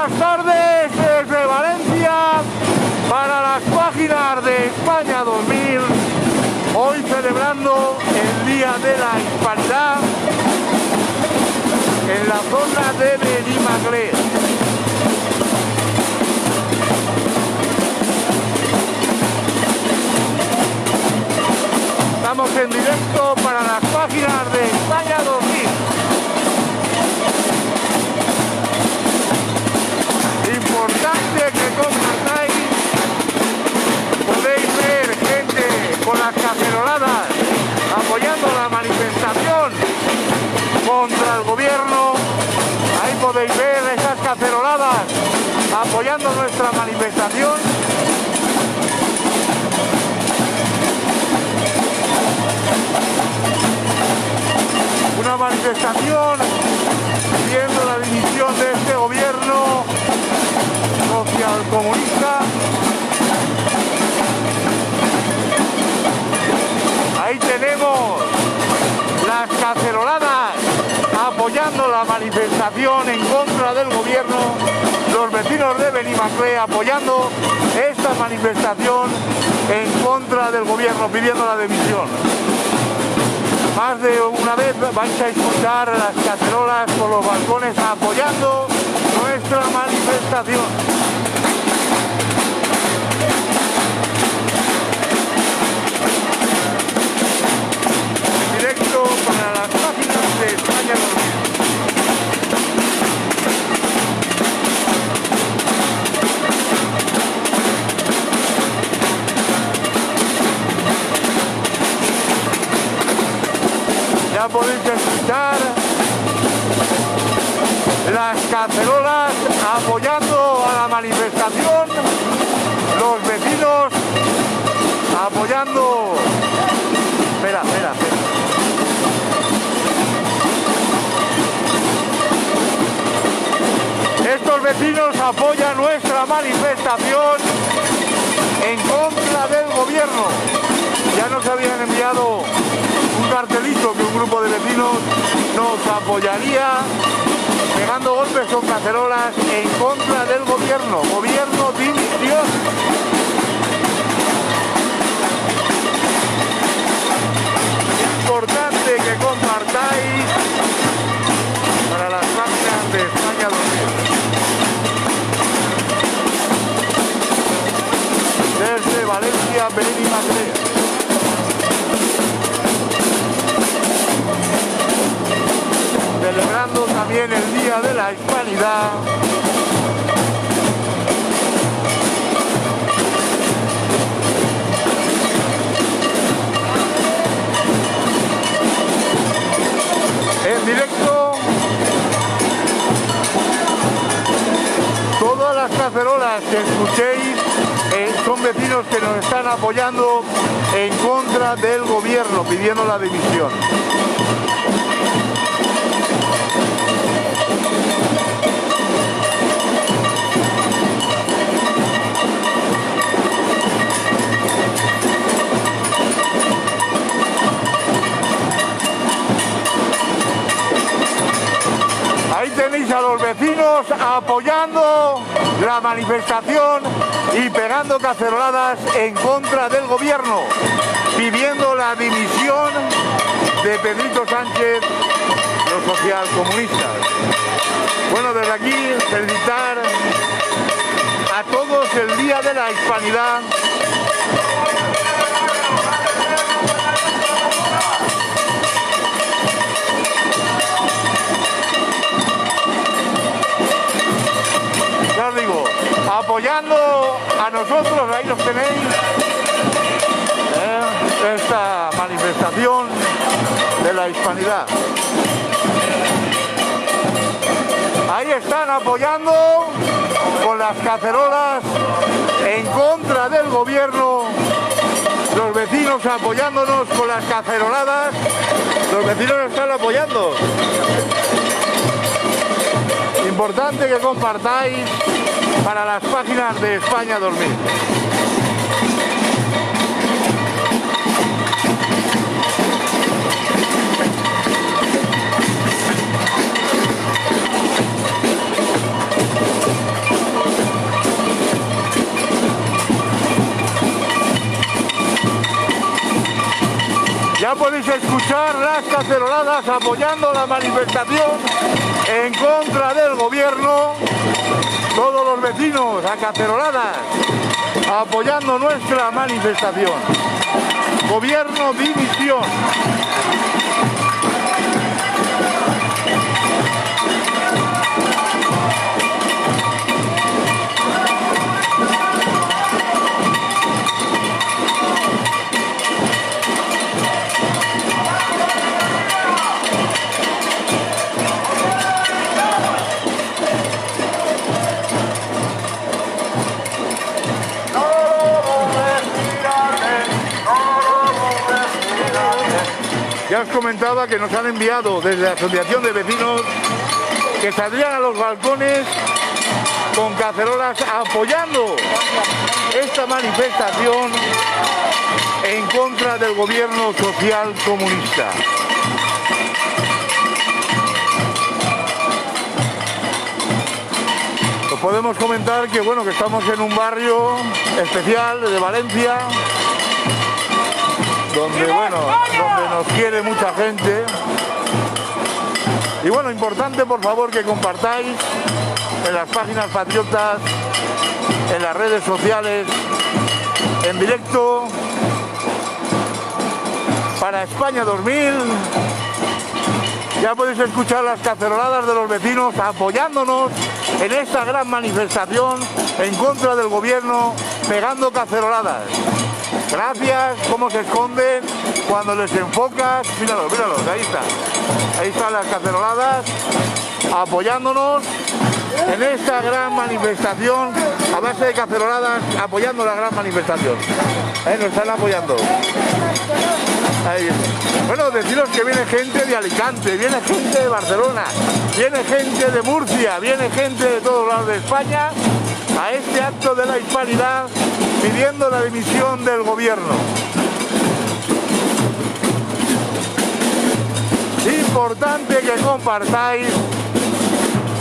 buenas tardes desde Valencia para las páginas de España 2000, hoy celebrando el Día de la Hispanidad en la zona de Benimaclet. Estamos en directo para las páginas de España 2000. Importante que compartáis, podéis ver gente con las caceroladas apoyando la manifestación contra el gobierno. Ahí podéis ver esas caceroladas apoyando nuestra manifestación. Una manifestación pidiendo la dimisión de este gobierno socialcomunista. Ahí tenemos las caceroladas apoyando la manifestación en contra del gobierno, los vecinos de Benimaclet apoyando esta manifestación en contra del gobierno, pidiendo la dimisión. Más de una vez vais a escuchar las cacerolas por los balcones apoyando nuestra manifestación. En directo para las páginas de España 2000. Ya podéis escuchar las cacerolas apoyando a la manifestación, los vecinos apoyando. Espera. Estos vecinos apoyan nuestra manifestación en contra del gobierno. Ya nos habían enviado un cartelito que un grupo de vecinos nos apoyaría pegando golpes con cacerolas en contra del gobierno. Gobierno dimisión. Es importante que compartáis para las páginas de España 2000. Desde Valencia, Benimaclet. Celebrando también el Día de la Hispanidad. En directo, todas las cacerolas que escuchéis son vecinos que nos están apoyando en contra del gobierno, pidiendo la dimisión. Ahí tenéis a los vecinos apoyando la manifestación y pegando caceroladas en contra del gobierno, pidiendo la dimisión de Pedrito Sánchez, los socialcomunistas. Bueno, desde aquí felicitar a todos el Día de la Hispanidad. Ya os digo, apoyando a nosotros, ahí los tenéis, esta manifestación de la hispanidad. Ahí están apoyando con las cacerolas en contra del gobierno, los vecinos apoyándonos con las caceroladas, los vecinos están apoyando. Importante que compartáis para las páginas de España 2000. las caceroladas apoyando la manifestación en contra del gobierno. Todos los vecinos a caceroladas apoyando nuestra manifestación. Gobierno dimisión. Ya os comentaba que nos han enviado desde la Asociación de Vecinos que saldrían a los balcones con cacerolas apoyando esta manifestación en contra del gobierno social comunista. Os podemos comentar que bueno, que estamos en un barrio especial de Valencia, donde nos quiere mucha gente. Y bueno, importante por favor que compartáis en las páginas patriotas, en las redes sociales, en directo para España 2000. Ya podéis escuchar las caceroladas de los vecinos apoyándonos en esta gran manifestación en contra del gobierno, pegando caceroladas. Gracias, cómo se esconden cuando les enfocas. Míralos, míralos, ahí está. Ahí están las caceroladas apoyándonos en esta gran manifestación a base de caceroladas, apoyando la gran manifestación. Nos están apoyando. Ahí. Bueno, deciros que viene gente de Alicante, viene gente de Barcelona, viene gente de Murcia, viene gente de todos lados de España a este acto de la hispanidad pidiendo la dimisión del gobierno. Importante que compartáis.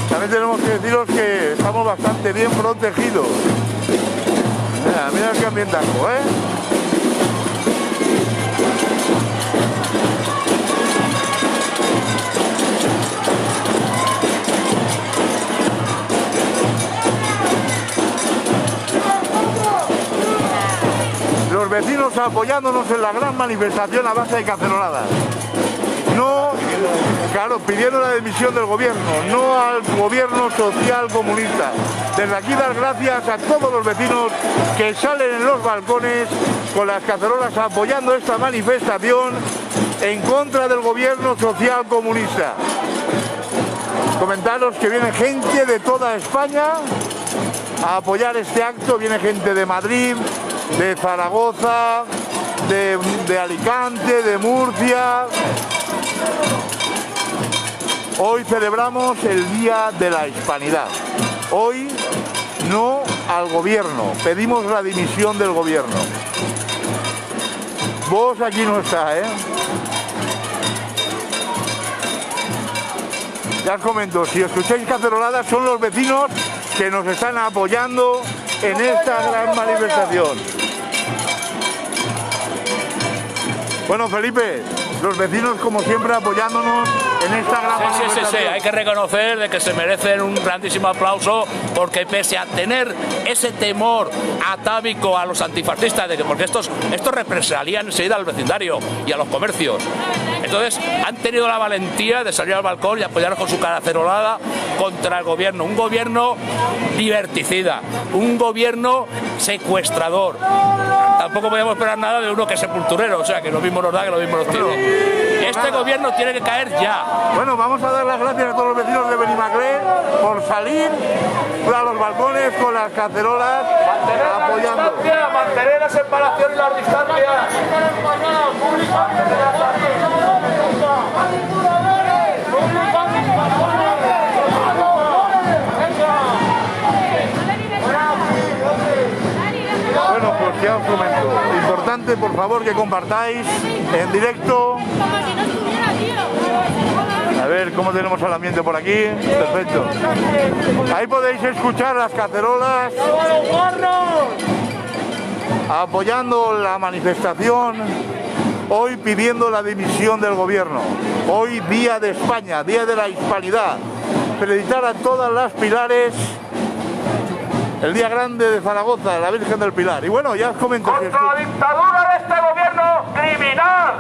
También tenemos que deciros que estamos bastante bien protegidos. Mira, mira qué ambientazo, Los vecinos apoyándonos en la gran manifestación a base de caceroladas. No, claro, pidiendo la dimisión del gobierno, no al gobierno social comunista. Desde aquí dar gracias a todos los vecinos que salen en los balcones con las cacerolas apoyando esta manifestación en contra del gobierno social comunista. Comentaros que viene gente de toda España a apoyar este acto, viene gente de Madrid, de Zaragoza, de Alicante, de Murcia. Hoy celebramos el Día de la Hispanidad. Hoy no al gobierno, pedimos la dimisión del gobierno. Vos aquí no está, Ya os comento, si escucháis caceroladas son los vecinos que nos están apoyando en esta gran manifestación. Bueno, Felipe, los vecinos como siempre apoyándonos en esta gran manifestación. Sí, hay que reconocer de que se merecen un grandísimo aplauso porque pese a tener ese temor atávico a los antifascistas, de que porque estos represalían enseguida al vecindario y a los comercios. Entonces han tenido la valentía de salir al balcón y apoyar con su cacerolada contra el gobierno. Un gobierno liberticida, un gobierno secuestrador. Tampoco podíamos esperar nada de uno que es sepulturero, o sea que lo mismo nos da que lo mismo nos tiene. Este gobierno tiene que caer ya. Bueno, vamos a dar las gracias a todos los vecinos de Benimaclet por salir a los balcones con las cacerolas apoyando. Mantener la separación y la distancia. Bueno, pues ya os comento. Importante, por favor, que compartáis en directo. A ver cómo tenemos el ambiente por aquí. Perfecto. Ahí podéis escuchar las cacerolas apoyando la manifestación. hoy pidiendo la dimisión del gobierno. Hoy Día de España, Día de la Hispanidad. Felicitar a todas las Pilares, el día grande de Zaragoza, la Virgen del Pilar. Y bueno, ya os comento. Contra la dictadura de este gobierno criminal,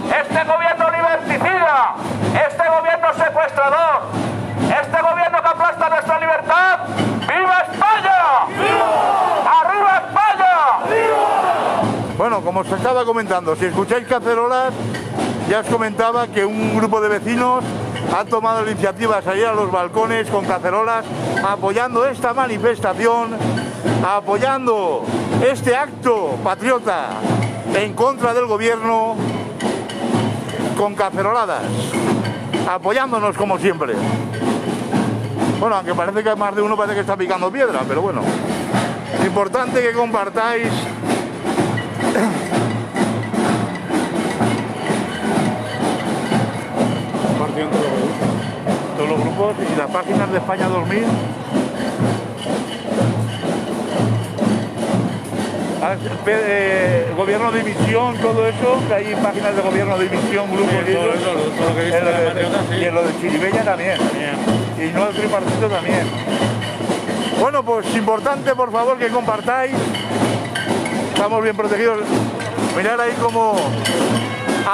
este gobierno liberticida, este gobierno secuestrador, este gobierno que aplasta nuestra libertad. ¡Viva España! ¡Viva! ¡Arriba España! ¡Viva! Bueno, como os estaba comentando, si escucháis cacerolas, ya os comentaba que un grupo de vecinos ha tomado la iniciativa de salir a los balcones con cacerolas, apoyando esta manifestación, apoyando este acto patriota en contra del gobierno con caceroladas, apoyándonos como siempre. Bueno, aunque parece que más de uno parece que está picando piedra, pero bueno, es importante que compartáis todos los grupos y las páginas de España 2000. Gobierno de dimisión, todo eso, que hay páginas de gobierno de dimisión, grupos y todo lo que dice la patriota, sí. Y en lo de Chiribeña también. Y no el tripartito también. Bueno, pues importante, por favor, que compartáis. Estamos bien protegidos. Mirad ahí cómo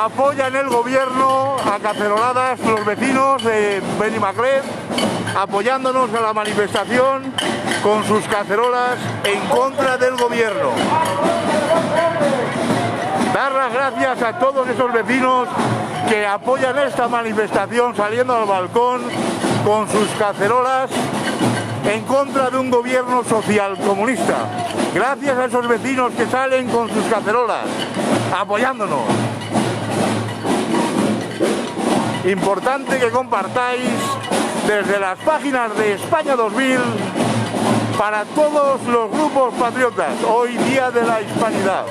apoyan el gobierno a caceroladas los vecinos de Benimaclet, apoyándonos a la manifestación con sus cacerolas en contra del gobierno. Dar las gracias a todos esos vecinos que apoyan esta manifestación saliendo al balcón con sus cacerolas en contra de un gobierno social comunista. Gracias a esos vecinos que salen con sus cacerolas apoyándonos. Importante que compartáis desde las páginas de España 2000 para todos los grupos patriotas, hoy Día de la Hispanidad.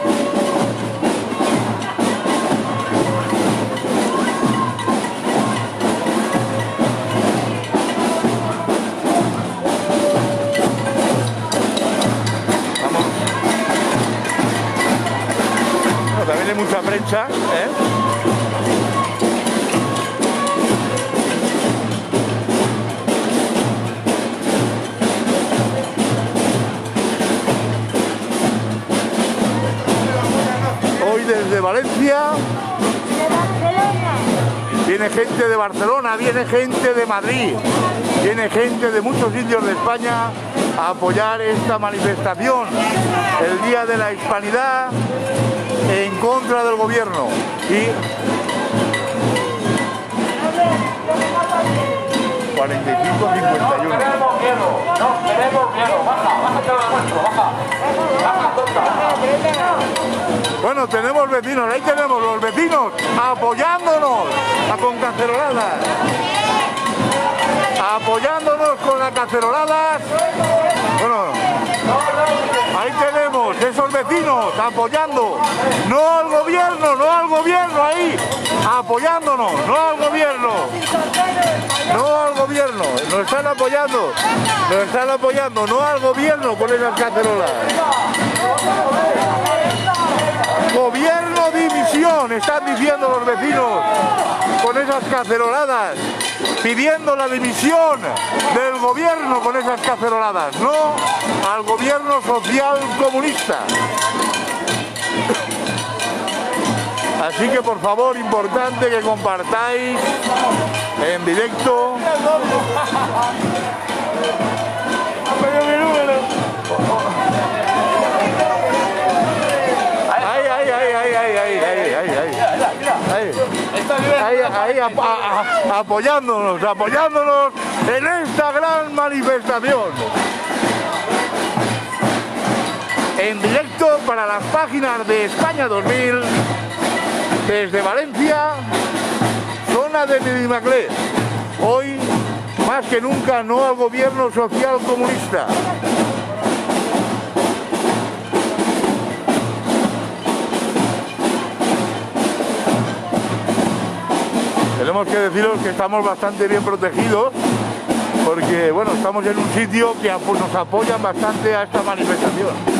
Vamos. Bueno, también hay mucha prensa, Desde Valencia, viene gente de Barcelona, viene gente de Madrid, viene gente de muchos sitios de España a apoyar esta manifestación, el Día de la Hispanidad en contra del gobierno. Y 45-51. Tenemos miedo, no tenemos miedo, baja que lo nuestro, baja tonta. Bueno, tenemos vecinos, ahí tenemos los vecinos apoyándonos con caceroladas. Apoyándonos con las caceroladas. Bueno, ahí tenemos esos vecinos apoyando. No al gobierno, ahí. Apoyándonos, no al gobierno. No al gobierno, nos están apoyando, no al gobierno con esas cacerolas. Gobierno dimisión, están diciendo los vecinos con esas caceroladas, pidiendo la dimisión del gobierno con esas caceroladas, no al gobierno social comunista. Así que por favor, importante que compartáis en directo. Ahí apoyándonos en esta gran manifestación. En directo para las páginas de España 2000, desde Valencia, zona de Benimaclet. Hoy, más que nunca, no al gobierno social comunista. Tenemos que deciros que estamos bastante bien protegidos porque, bueno, estamos en un sitio que nos apoyan bastante a esta manifestación.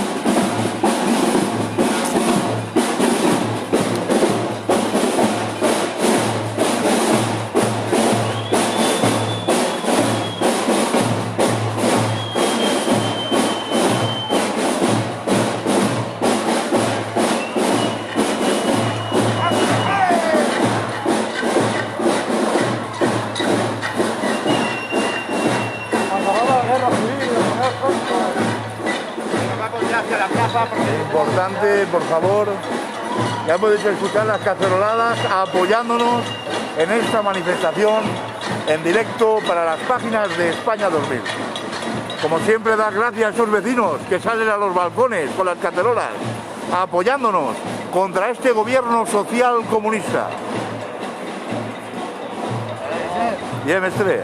Importante, por favor, ya podéis escuchar las caceroladas apoyándonos en esta manifestación en directo para las páginas de España 2000. Como siempre, dar gracias a esos vecinos que salen a los balcones con las cacerolas apoyándonos contra este gobierno social comunista. Bien, mestre.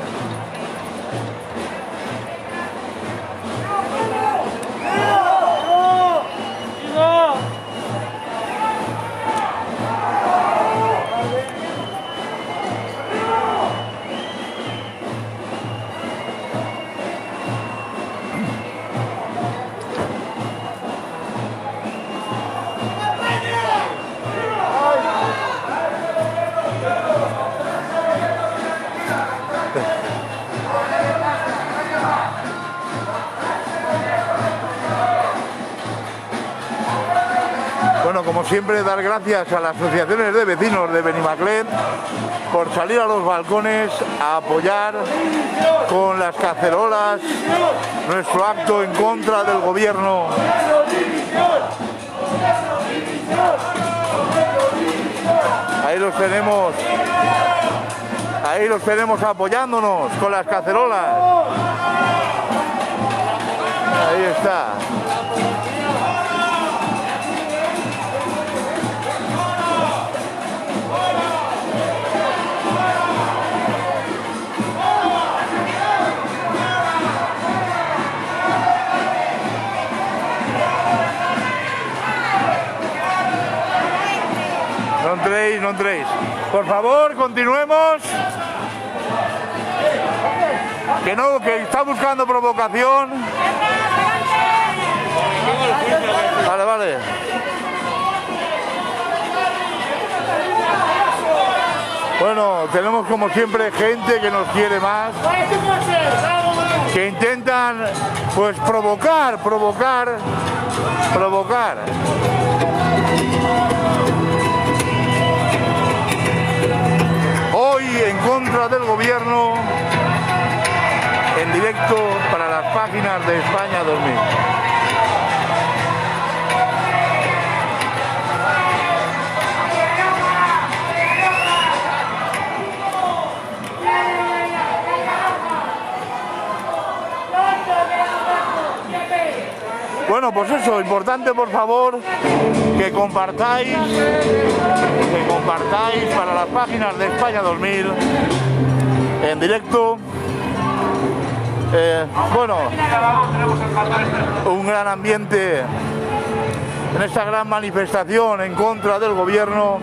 Bueno, como siempre, dar gracias a las asociaciones de vecinos de Benimaclet por salir a los balcones a apoyar con las cacerolas nuestro acto en contra del gobierno. Ahí los tenemos apoyándonos con las cacerolas. Ahí está. No entréis. Por favor, continuemos. Que está buscando provocación. Vale. Bueno, tenemos como siempre gente que nos quiere más, que intentan pues provocar. Hoy en contra del gobierno, en directo para las páginas de España 2000. Bueno, pues eso, importante por favor que compartáis para las páginas de España 2000 en directo. Bueno, un gran ambiente en esta gran manifestación en contra del gobierno.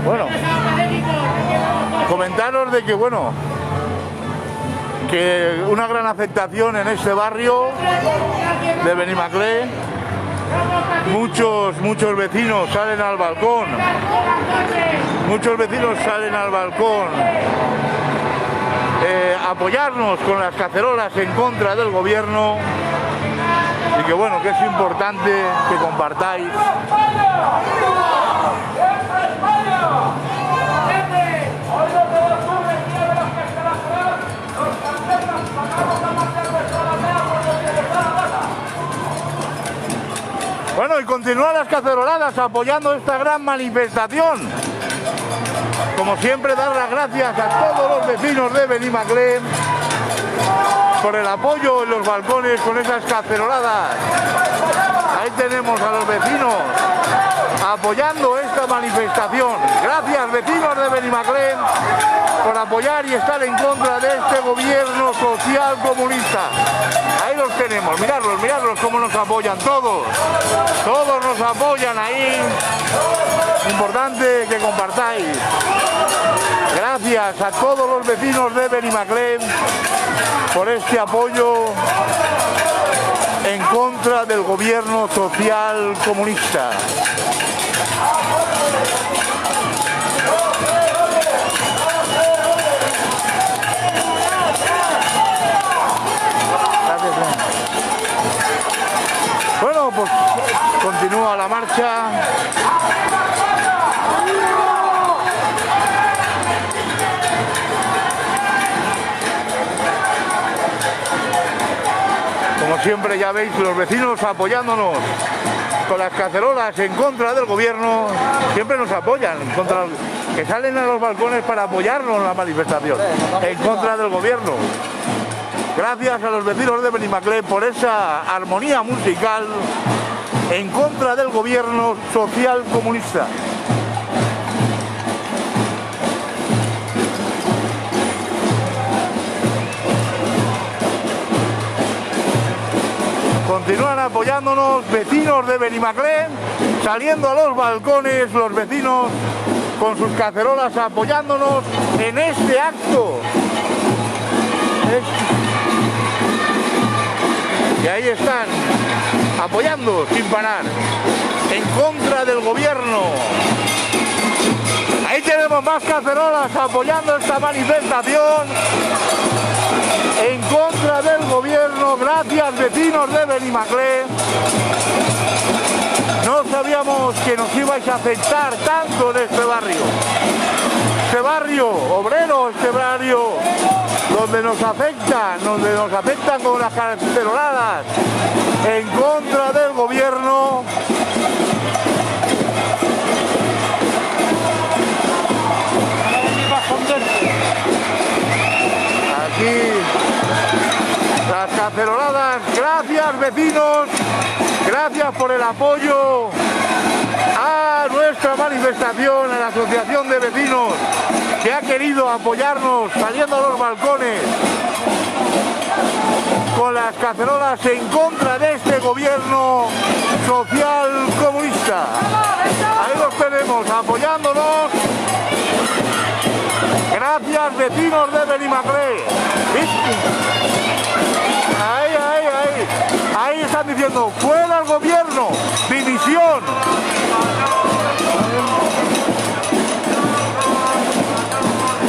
Bueno, comentaros de que que una gran aceptación en este barrio de Benimaclet. Muchos vecinos salen al balcón. Apoyarnos con las cacerolas en contra del gobierno. Y que es importante que compartáis. Bueno, y continúan las caceroladas apoyando esta gran manifestación. Como siempre, dar las gracias a todos los vecinos de Benimaclet por el apoyo en los balcones con esas caceroladas. Ahí tenemos a los vecinos apoyando esta manifestación. Gracias, vecinos de Benimaclet, por apoyar y estar en contra de este gobierno social comunista. Ahí los tenemos, miradlos cómo nos apoyan todos nos apoyan ahí. Importante que compartáis. Gracias a todos los vecinos de Benimaclet por este apoyo en contra del gobierno social comunista. Bueno, pues continúa la marcha. siempre ya veis los vecinos apoyándonos con las cacerolas en contra del gobierno, siempre nos apoyan, que salen a los balcones para apoyarnos en la manifestación, en contra del gobierno. Gracias a los vecinos de Benimaclet por esa armonía musical en contra del gobierno social comunista. Continúan apoyándonos vecinos de Benimaclet, saliendo a los balcones, los vecinos con sus cacerolas apoyándonos en este acto. Y ahí están, apoyando sin parar, en contra del gobierno. Ahí tenemos más cacerolas apoyando esta manifestación en contra del gobierno. Gracias, vecinos de Benimaclet. No sabíamos que nos ibais a aceptar tanto en este barrio. Este barrio obrero, este barrio donde nos afectan con las caceroladas en contra del gobierno. Aquí las caceroladas. Gracias, vecinos, gracias por el apoyo a nuestra manifestación, a la asociación de vecinos que ha querido apoyarnos saliendo a los balcones con las cacerolas en contra de este gobierno social comunista. Ahí los tenemos apoyándonos. Gracias, vecinos de Benimaclet. Ahí están diciendo, fuera el gobierno, división.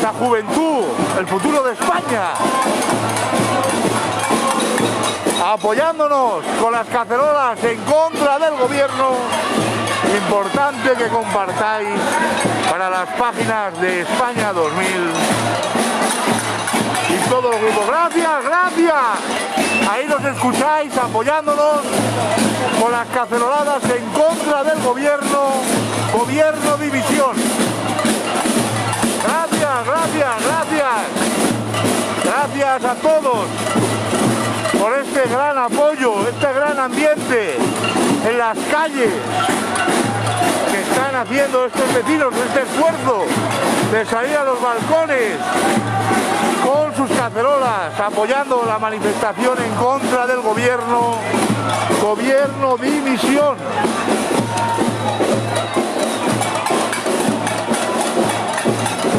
La juventud, el futuro de España. Apoyándonos con las cacerolas en contra del gobierno. Importante que compartáis para las páginas de España 2000 y todos los grupos. Gracias, gracias. Ahí nos escucháis apoyándonos con las caceroladas en contra del gobierno división. Gracias, gracias, gracias. Gracias a todos por este gran apoyo, este gran ambiente en las calles que están haciendo estos vecinos, este esfuerzo de salir a los balcones con sus cacerolas, apoyando la manifestación en contra del gobierno dimisión.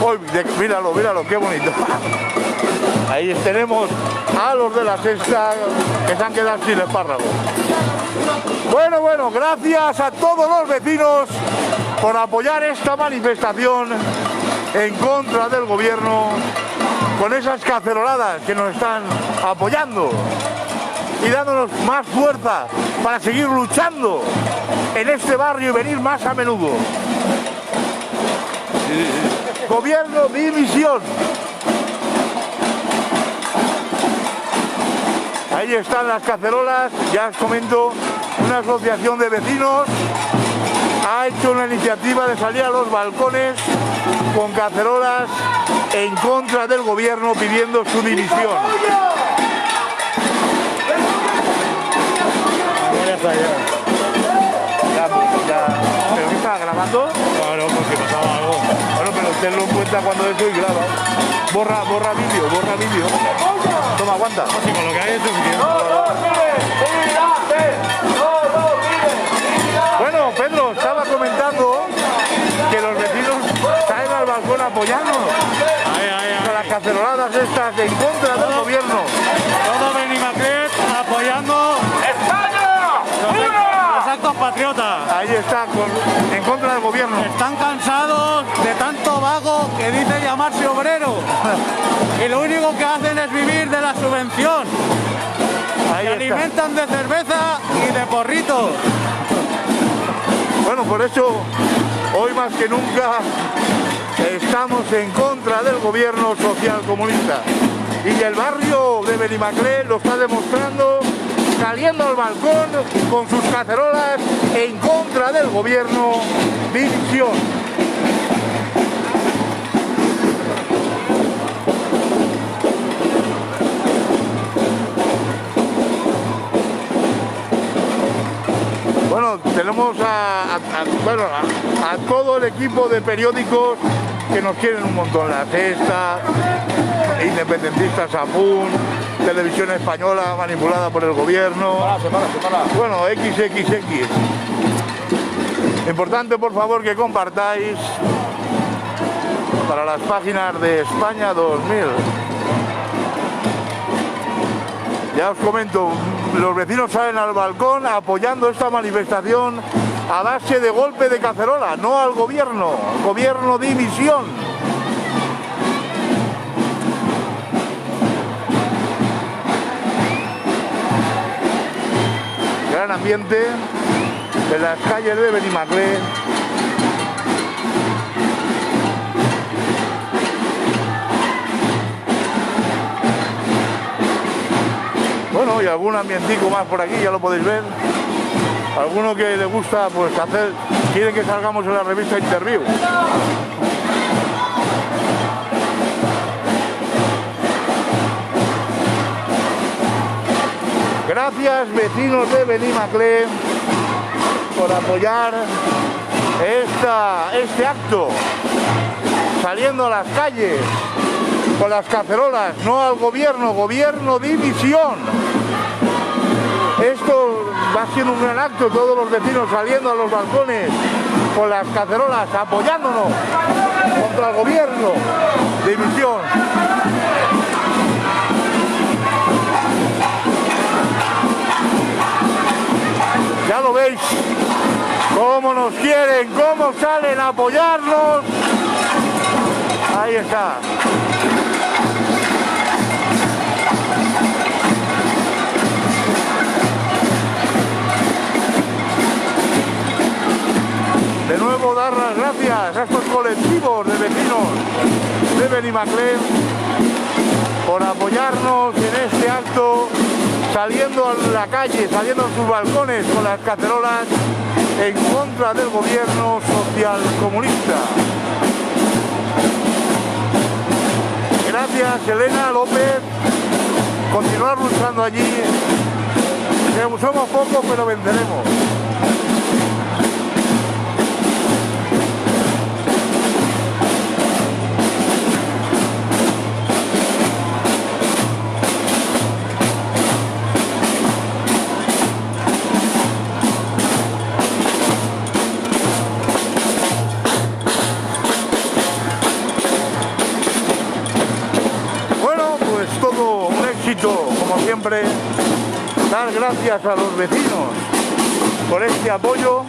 Uy, míralo, míralo, qué bonito. Ahí tenemos a los de la sexta que se han quedado sin espárragos. Bueno, gracias a todos los vecinos por apoyar esta manifestación en contra del gobierno con esas caceroladas que nos están apoyando y dándonos más fuerza para seguir luchando en este barrio y venir más a menudo. Gobierno dimisión. Ahí están las cacerolas, ya os comento, una asociación de vecinos ha hecho una iniciativa de salir a los balcones con cacerolas en contra del gobierno pidiendo su dimisión. ¿Pero qué estaba grabando? Claro, porque pasaba algo. Bueno, pero tenlo en cuenta cuando eso y graba. Borra vídeo. Toma, aguanta. Sí, con lo que hay es suficiente. Bueno, Pedro, estaba comentando que los vecinos salen al balcón apoyándonos. Con las caceroladas estas en contra del gobierno. Todo Benimaclet apoyando los actos patriotas. Ahí está, en contra del gobierno. Están cansados de tanto vago que dice llamarse obrero. Y lo único que hacen es vivir de la subvención. Ahí Se está. alimentan de cerveza y de porritos. Bueno, por eso, hoy más que nunca, estamos en contra del gobierno social comunista. Y el barrio de Benimaclet lo está demostrando saliendo al balcón con sus cacerolas en contra del gobierno. División. Bueno, tenemos a todo el equipo de periódicos que nos quieren un montón. La Sexta, Independentistas Apun, Televisión Española manipulada por el gobierno. Bueno, XXX. Importante, por favor, que compartáis para las páginas de España 2000. Ya os comento, los vecinos salen al balcón apoyando esta manifestación a base de golpe de cacerola, no al gobierno, gobierno dimisión. Gran ambiente en las calles de Benimaclet. Bueno, y algún ambientico más por aquí, ya lo podéis ver. Alguno que le gusta, pues quiere que salgamos en la revista Interview. Gracias, vecinos de Benimaclet, por apoyar este acto, saliendo a las calles con las cacerolas, no al gobierno, gobierno dimisión. Esto va siendo un gran acto, todos los vecinos saliendo a los balcones con las cacerolas, apoyándonos contra el gobierno dimisión. Ya lo veis, cómo nos quieren, cómo salen a apoyarnos. Ahí está. De nuevo dar las gracias a estos colectivos de vecinos de Benimaclet por apoyarnos en este acto, saliendo a la calle, saliendo a sus balcones con las cacerolas en contra del gobierno social comunista. Gracias, Elena López. Continuar luchando allí. Somos pocos, pero venceremos. Como siempre, dar gracias a los vecinos por este apoyo.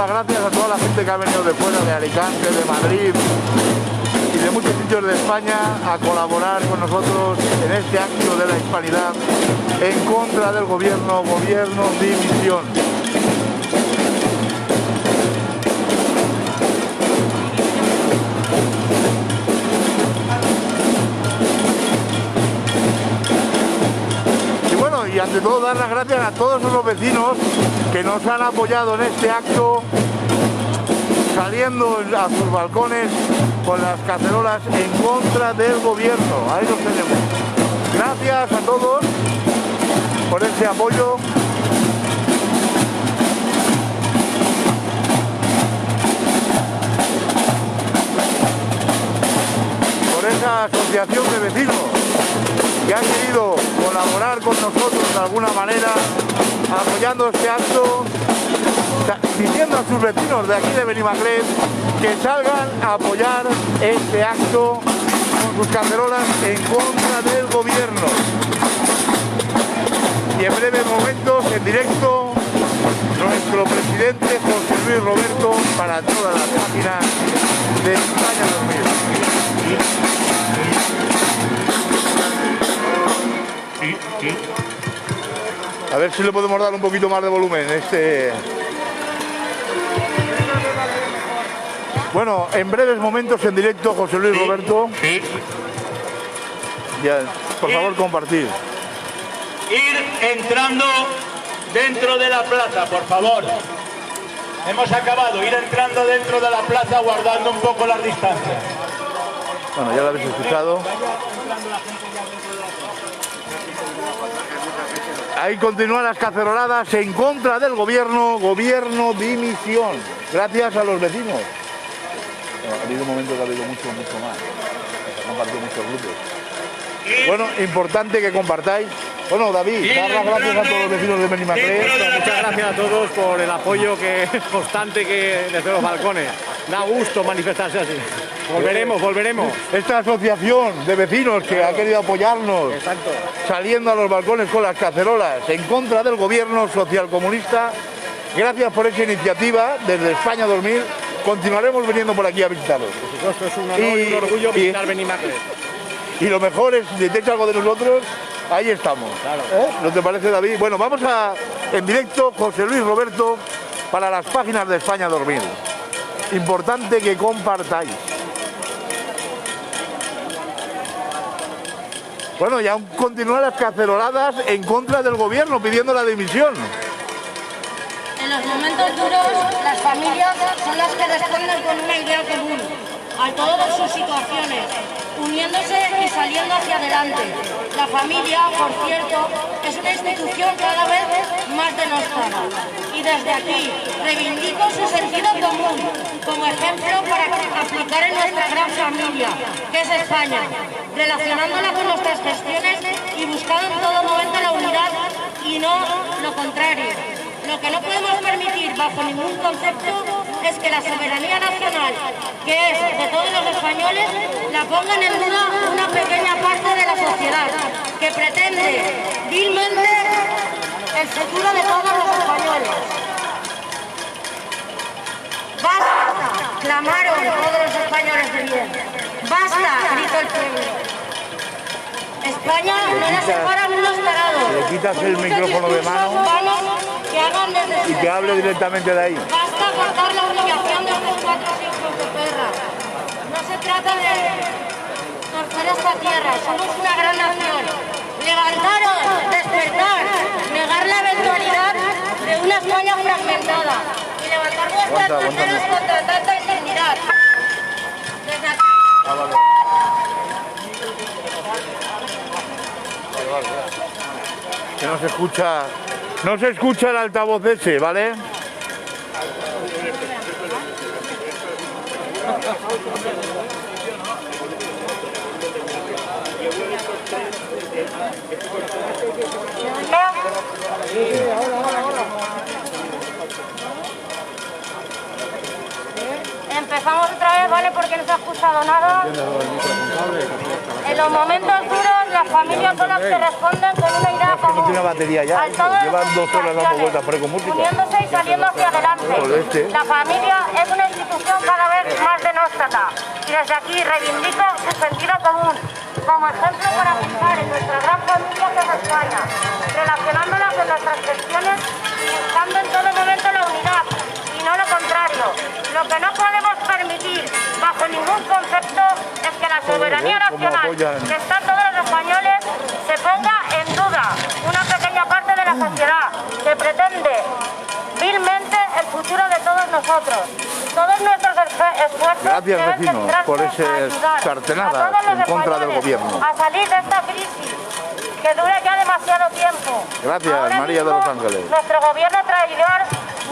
Gracias a toda la gente que ha venido de fuera, de Alicante, de Madrid y de muchos sitios de España a colaborar con nosotros en este acto de la hispanidad en contra del gobierno dimisión. Y ante todo dar las gracias a todos los vecinos que nos han apoyado en este acto, saliendo a sus balcones con las cacerolas en contra del gobierno. Ahí los tenemos. Gracias a todos por ese apoyo. Por esa asociación de vecinos que han querido colaborar con nosotros de alguna manera, apoyando este acto, diciendo a sus vecinos de aquí de Benimaclet que salgan a apoyar este acto con sus cacerolas en contra del gobierno. Y en breves momentos, en directo, nuestro presidente José Luis Roberto para todas las páginas de España 2000. A ver si le podemos dar un poquito más de volumen. Bueno, en breves momentos en directo, José Luis Roberto. Ya, por favor, compartir. Ir entrando dentro de la plaza, por favor. Hemos acabado, ir entrando dentro de la plaza guardando un poco las distancias. Bueno, ya lo habéis escuchado. Ahí continúan las caceroladas en contra del gobierno dimisión. Gracias a los vecinos. Bueno, ha habido un momento que ha habido mucho más. Se han compartido muchos grupos. Bueno, importante que compartáis. Bueno, David, dar las gracias a todos los vecinos de Benimaclet. Muchas gracias a todos por el apoyo constante que desde los balcones. Da gusto manifestarse así. Volveremos. Esta asociación de vecinos que ha querido apoyarnos, Exacto. saliendo a los balcones con las cacerolas en contra del gobierno socialcomunista. Gracias por esa iniciativa desde España 2000. Continuaremos viniendo por aquí a visitaros. Por supuesto, es un honor y un orgullo visitar Benimaclet. Y lo mejor es, si detectáis algo de nosotros, ahí estamos. Claro. ¿No te parece, David? Bueno, vamos en directo, José Luis Roberto, para las páginas de España 2000. Importante que compartáis. Bueno, ya continúan las caceroladas en contra del gobierno, pidiendo la dimisión. En los momentos duros, las familias son las que responden con una idea común a todas sus situaciones, uniéndose y saliendo hacia adelante. La familia, por cierto, es una institución cada vez más denostada. Y desde aquí reivindico su sentido común como ejemplo para aplicar en nuestra gran familia, que es España, relacionándola con nuestras gestiones y buscando en todo momento la unidad y no lo contrario. Lo que no podemos permitir bajo ningún concepto es que la soberanía nacional, que es de todos los españoles, la pongan en duda una pequeña parte de la sociedad que pretende vilmente el futuro de todos los españoles. ¡Basta!, clamaron todos los españoles de bien. ¡Basta!, gritó el pueblo. España no la separan unos tarados. Le quitas el micrófono de mano y que hable directamente de ahí. Basta cortar la humillación de estos 4 hijos de perra. No se trata de torcer esta tierra, somos una gran nación. Levantaros, despertar, negar la eventualidad de una España fragmentada y levantar vuestras fronteras contra tanta indignidad. Desde aquí... Que no se escucha el altavoz ese, ¿vale? Empezamos otra vez, ¿vale? Porque no se ha escuchado nada. En los momentos duros, las familias son las que responden con una idea común. No tiene batería ya, llevan 2 horas dando vueltas por ahí con música. Uniéndose y saliendo hacia adelante. La familia es una institución cada vez más denóstata. Y desde aquí reivindico su sentido común como ejemplo para fijar en nuestra gran familia que es España, relacionándola con nuestras gestiones y buscando en todo momento la unidad y no lo contrario. Lo que no podemos permitir bajo ningún concepto es que la soberanía nacional que está en todos los españoles se ponga en duda una pequeña parte de la sociedad que pretende vilmente el futuro de todos nosotros. Todos nuestros esfuerzos Gracias, deben vecinos, centrarse por ese a ayudar cartenadas a todos los en contra del españoles gobierno. a salir de esta crisis que dura ya demasiado tiempo. Gracias, Ahora María de mismo, Los Ángeles. Nuestro gobierno traidor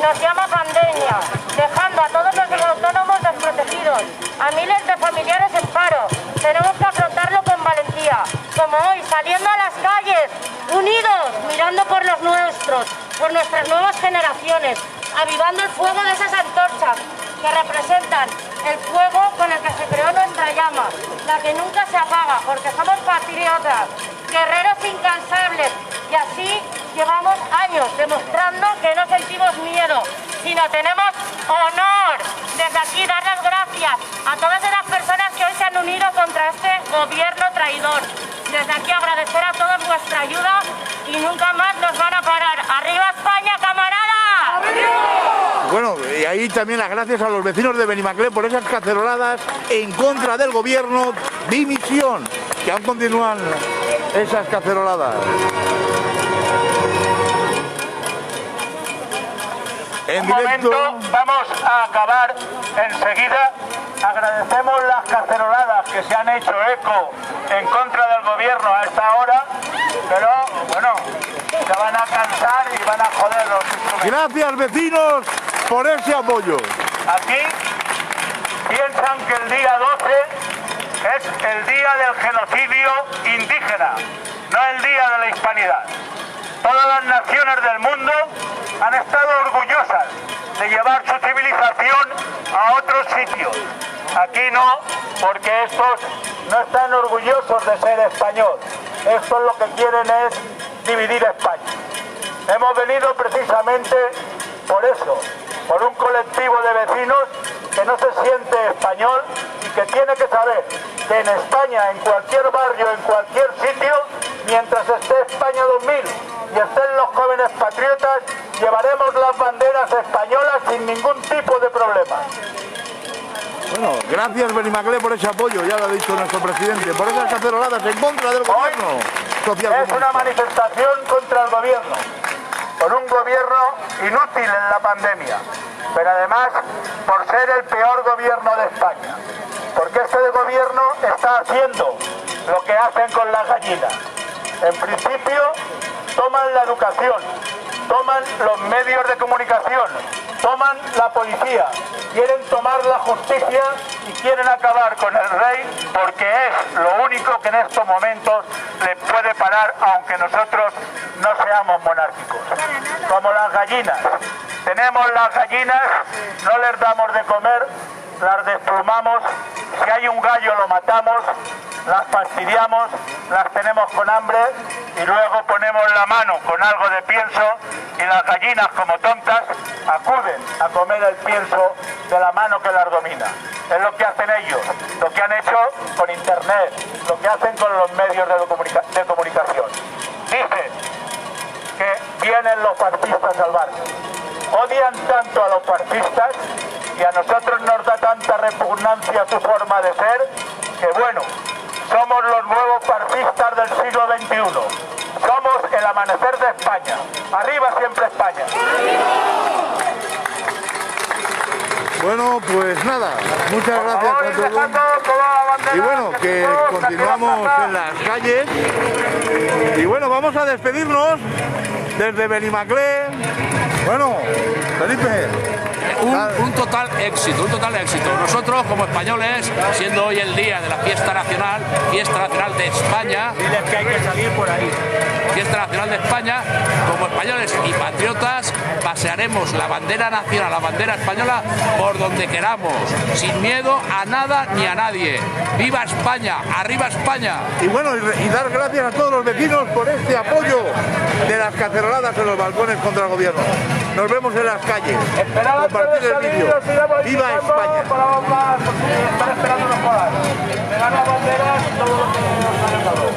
nos llama pandemia, dejando a todos los autónomos desprotegidos, a miles de familiares en paro. Tenemos que afrontarlo con valentía, como hoy, saliendo a las calles, unidos, mirando por los nuestros, por nuestras nuevas generaciones, avivando el fuego de esas antorchas que representan el fuego con el que se creó nuestra llama, la que nunca se apaga, porque somos patriotas, guerreros incansables, y así llevamos años demostrando que no sentimos miedo, sino tenemos honor. Desde aquí dar las gracias a todas las personas que hoy se han unido contra este gobierno traidor. Desde aquí agradecer a todos vuestra ayuda y nunca más nos van a parar. ¡Arriba España, camarada! ¡Arriba! Bueno, y ahí también las gracias a los vecinos de Benimaclet por esas caceroladas en contra del gobierno. Dimisión, que aún continúan esas caceroladas. En directo. Vamos a acabar enseguida. Agradecemos las caceroladas que se han hecho eco en contra del gobierno a esta hora, pero bueno, se van a cansar y van a joder los instrumentos. Gracias, vecinos, por ese apoyo. Aquí piensan que el día 12 es el día del genocidio indígena, no el día de la hispanidad. Todas las naciones del mundo han estado orgullosas de llevar su civilización a otros sitios. Aquí no, porque estos no están orgullosos de ser español. Estos lo que quieren es dividir España. Hemos venido precisamente por eso, por un colectivo de vecinos que no se siente español y que tiene que saber que en España, en cualquier barrio, en cualquier sitio, mientras esté España 2000 y estén los jóvenes patriotas, llevaremos las banderas españolas sin ningún tipo de problema. Bueno, gracias Benimaclet por ese apoyo, ya lo ha dicho nuestro presidente, por esas caceroladas en contra del gobierno social. Es una manifestación contra el gobierno, por un gobierno inútil en la pandemia, pero además por ser el peor gobierno de España, porque este gobierno está haciendo lo que hacen con las gallinas. En principio toman la educación, toman los medios de comunicación, toman la policía, quieren tomar la justicia y quieren acabar con el rey porque es lo único que en estos momentos le puede parar, aunque nosotros no seamos monárquicos. Como las gallinas, tenemos las gallinas, no les damos de comer, las desplumamos, si hay un gallo lo matamos, las fastidiamos, las tenemos con hambre y luego ponemos la mano con algo de pienso y las gallinas, como tontas, acuden a comer el pienso de la mano que las domina. Es lo que hacen ellos, lo que han hecho con internet, lo que hacen con los medios de comunicación. Dicen que vienen los fascistas al barrio. Odian tanto a los fascistas y a nosotros nos da tanta repugnancia su forma de ser que bueno, somos los nuevos fascistas del siglo XXI. Somos el amanecer de España. Arriba siempre España. Bueno, pues nada, muchas gracias a todos. Y bueno, que continuamos en las calles. Y bueno, vamos a despedirnos desde Benimaclet. Bueno, Felipe. Un total éxito, un total éxito. Nosotros, como españoles, siendo hoy el día de la fiesta nacional de España, Diles que hay que salir por ahí. fiesta nacional de España, como españoles y patriotas, pasearemos la bandera nacional, la bandera española, por donde queramos, sin miedo a nada ni a nadie. ¡Viva España! ¡Arriba España! Y bueno, y dar gracias a todos los vecinos por este apoyo de las caceroladas en los balcones contra el gobierno. Nos vemos en las calles. Compartir el vídeo. ¡Viva España! Están esperando los colas. Me dan las banderas y todo lo que nos han dado.